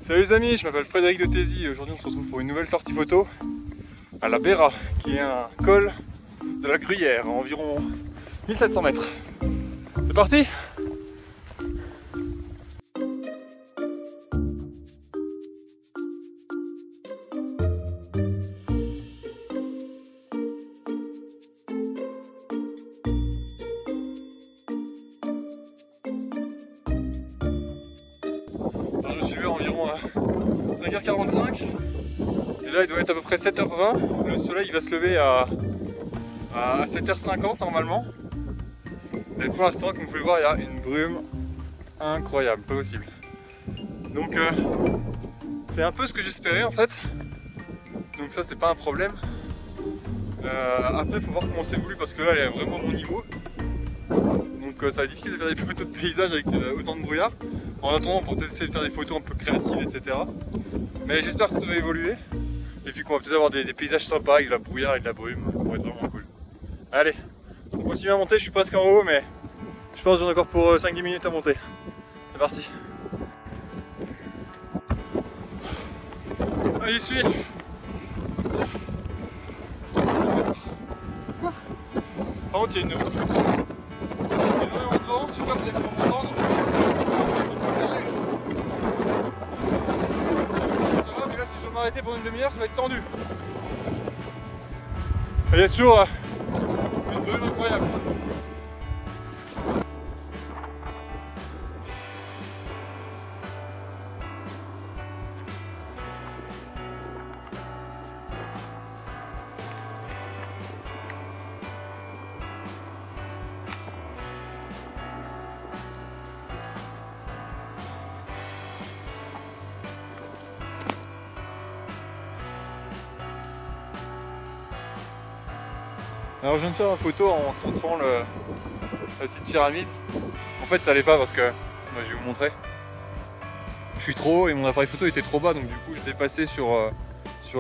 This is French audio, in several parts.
Salut les amis, je m'appelle Frédéric de Tézy. Aujourd'hui on se retrouve pour une nouvelle sortie photo à la Béra, qui est un col de la Gruyère à environ 1700 mètres. C'est parti! Alors, je suis levé à environ 5h45 et là il doit être à peu près 7h20. Le soleil va se lever à 7h50 normalement. Et pour l'instant, comme vous pouvez le voir, il y a une brume incroyable, pas possible. Donc c'est un peu ce que j'espérais en fait. Donc ça c'est pas un problème. Après il faut voir comment c'est voulu parce que là elle est vraiment à mon niveau. Donc ça va être difficile de faire des photos de paysage avec autant de brouillard. En attendant, on peut peut-être essayer de faire des photos un peu créatives, etc. Mais j'espère que ça va évoluer. Et puis qu'on va peut-être avoir des paysages sympas avec de la brouillard et de la brume. Ça va être vraiment cool. Allez, on continue à monter, je suis presque en haut, mais je pense que j'en ai encore pour 5-10 minutes à monter. C'est parti. Ah, j'y suis. Par contre, il y a une devant, super, vous allez pouvoir m'entendre. Ça va, mais là, si je dois m'arrêter pour une demi-heure, ça va être tendu. Il y a toujours une brume incroyable. Alors je viens de faire une photo en centrant la petite pyramide. En fait ça allait pas parce que, je vais vous montrer. Je suis trop haut et mon appareil photo était trop bas, donc du coup je dépassais sur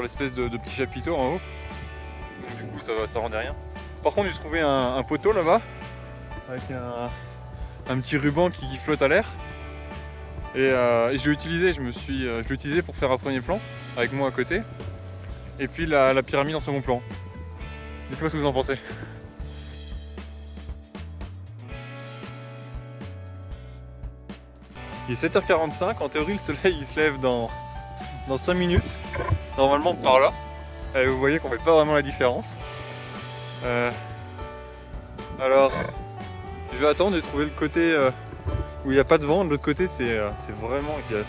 l'espèce de petit chapiteau en haut. Donc du coup ça rendait rien. Par contre j'ai trouvé un poteau là-bas avec un petit ruban qui flotte à l'air. Et je l'ai utilisé, je l'ai utilisé pour faire un premier plan avec moi à côté. Et puis la pyramide en second plan. Dites-moi ce que vous en pensez. Il est 7h45, en théorie le soleil il se lève dans 5 minutes, normalement par là. Et vous voyez qu'on fait pas vraiment la différence. Alors, je vais attendre de trouver le côté où il n'y a pas de vent. De l'autre côté c'est vraiment... De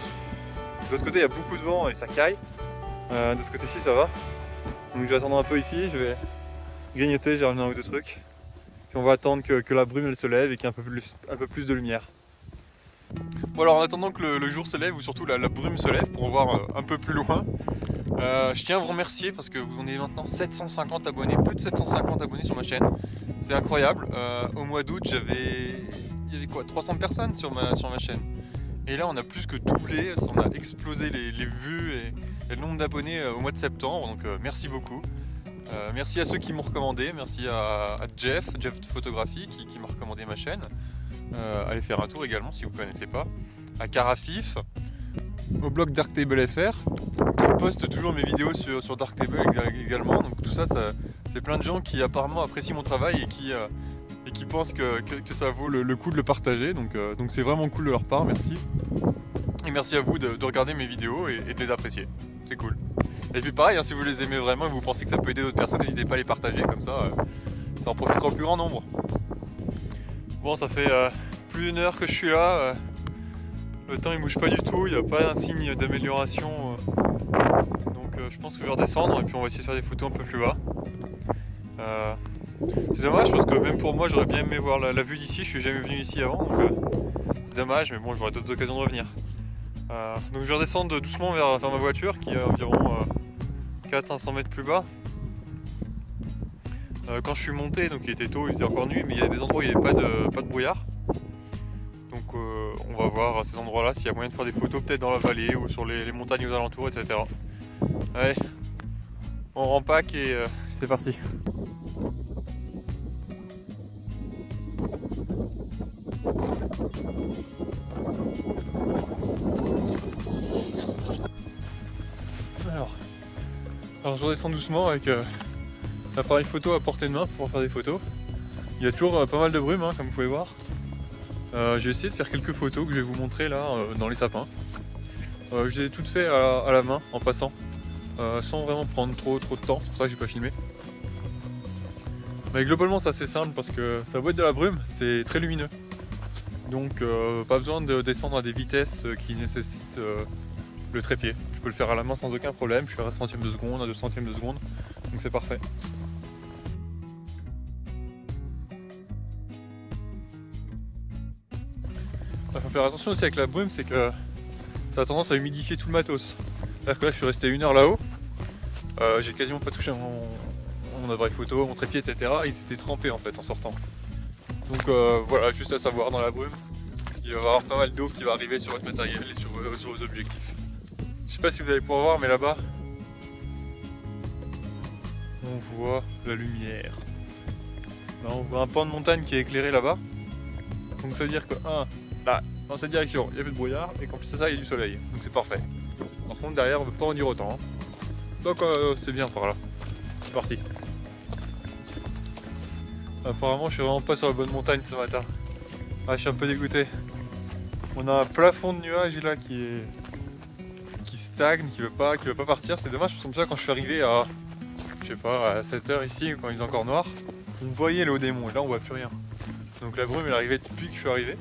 l'autre côté il y a beaucoup de vent et ça caille. De ce côté-ci ça va. Donc je vais attendre un peu ici, je vais grignoter, j'ai ramené un ou deux trucs. Puis on va attendre que la brume elle se lève et qu'il y ait un peu plus de lumière. Bon alors en attendant que le jour se lève ou surtout la brume se lève pour voir un peu plus loin, je tiens à vous remercier parce que on est maintenant 750 abonnés, plus de 750 abonnés sur ma chaîne. C'est incroyable. Au mois d'août il y avait quoi, 300 personnes sur ma chaîne. Et là on a plus que doublé, on a explosé les vues et le nombre d'abonnés au mois de septembre, donc merci beaucoup. Merci à ceux qui m'ont recommandé, merci à Jeff de Photographie qui m'a recommandé ma chaîne. Allez faire un tour également si vous ne connaissez pas. À Carafif, au blog Darktable.fr, qui poste toujours mes vidéos sur Darktable également. Donc tout ça, c'est plein de gens qui apparemment apprécient mon travail et qui pensent que ça vaut le coup de le partager. Donc c'est vraiment cool de leur part, merci. Et merci à vous de regarder mes vidéos et de les apprécier, c'est cool. Et puis pareil, hein, si vous les aimez vraiment et vous pensez que ça peut aider d'autres personnes, n'hésitez pas à les partager, comme ça en profitera au plus grand nombre. Bon, ça fait plus d'une heure que je suis là, le temps il bouge pas du tout, il n'y a pas un signe d'amélioration, donc je pense que je vais redescendre et puis on va essayer de faire des photos un peu plus bas. C'est dommage parce que même pour moi j'aurais bien aimé voir la vue d'ici, je suis jamais venu ici avant, donc c'est dommage, mais bon j'aurai d'autres occasions de revenir. Donc je vais redescendre doucement vers ma voiture qui est environ 400-500 mètres plus bas. Quand je suis monté, donc il était tôt, il faisait encore nuit, mais il y a des endroits où il n'y avait pas de brouillard. Donc on va voir à ces endroits là s'il y a moyen de faire des photos peut-être dans la vallée ou sur les montagnes aux alentours, etc. Allez, on rempack et c'est parti. Alors je redescends doucement avec l'appareil photo à portée de main pour faire des photos. Il y a toujours pas mal de brume hein, comme vous pouvez voir. J'ai essayé de faire quelques photos que je vais vous montrer là dans les sapins. Je les ai toutes faites à la main en passant, sans vraiment prendre trop de temps, c'est pour ça que j'ai pas filmé. Mais globalement c'est assez simple parce que ça va être de la brume, c'est très lumineux. Donc pas besoin de descendre à des vitesses qui nécessitent le trépied. Je peux le faire à la main sans aucun problème, je suis à 1 centième de seconde, à 2 centièmes de seconde, donc c'est parfait. Il faut faire attention aussi avec la brume, c'est que ça a tendance à humidifier tout le matos. C'est-à-dire que là je suis resté 1 heure là-haut, j'ai quasiment pas touché mon appareil photo, mon trépied, etc. Il s'était trempé en fait en sortant. Donc voilà, juste à savoir dans la brume, il va y avoir pas mal d'eau qui va arriver sur votre matériel et sur vos objectifs. Je sais pas si vous allez pouvoir voir, mais là-bas, on voit la lumière. Là, on voit un pan de montagne qui est éclairé là-bas. Donc ça veut dire que là, dans cette direction, il y a plus de brouillard et qu'en plus de ça, il y a du soleil. Donc c'est parfait. Par contre, derrière, on ne peut pas en dire autant. Hein. Donc c'est bien par là. C'est parti. Apparemment, je suis vraiment pas sur la bonne montagne ce matin. Ah, je suis un peu dégoûté. On a un plafond de nuages là qui stagne, qui veut pas partir. C'est dommage parce que quand je suis arrivé à, je sais pas, à 7 h ici, quand il est encore noir, on voyait le haut des monts et là on voit plus rien. Donc la brume elle est arrivée depuis que je suis arrivé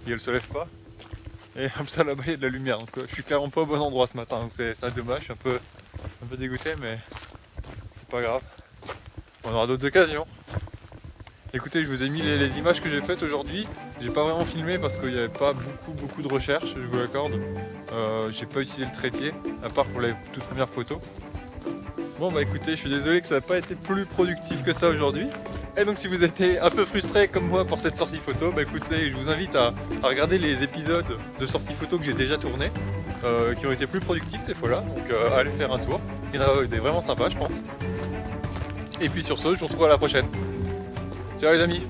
et elle se lève pas. Et comme ça là-bas il y a de la lumière. Donc je suis clairement pas au bon endroit ce matin. Donc c'est dommage, je suis un peu dégoûté, mais c'est pas grave. On aura d'autres occasions. Écoutez, je vous ai mis les images que j'ai faites aujourd'hui. J'ai pas vraiment filmé parce qu'il n'y avait pas beaucoup de recherche, je vous l'accorde. J'ai pas utilisé le trépied, à part pour les toutes premières photos. Bon bah écoutez, je suis désolé que ça n'a pas été plus productif que ça aujourd'hui. Et donc si vous étiez un peu frustré comme moi pour cette sortie photo, bah écoutez, je vous invite à regarder les épisodes de sortie photo que j'ai déjà tournés, qui ont été plus productifs ces fois-là. Donc allez faire un tour. Il y en a des vraiment sympas je pense. Et puis sur ce, je vous retrouve à la prochaine. Ciao les amis!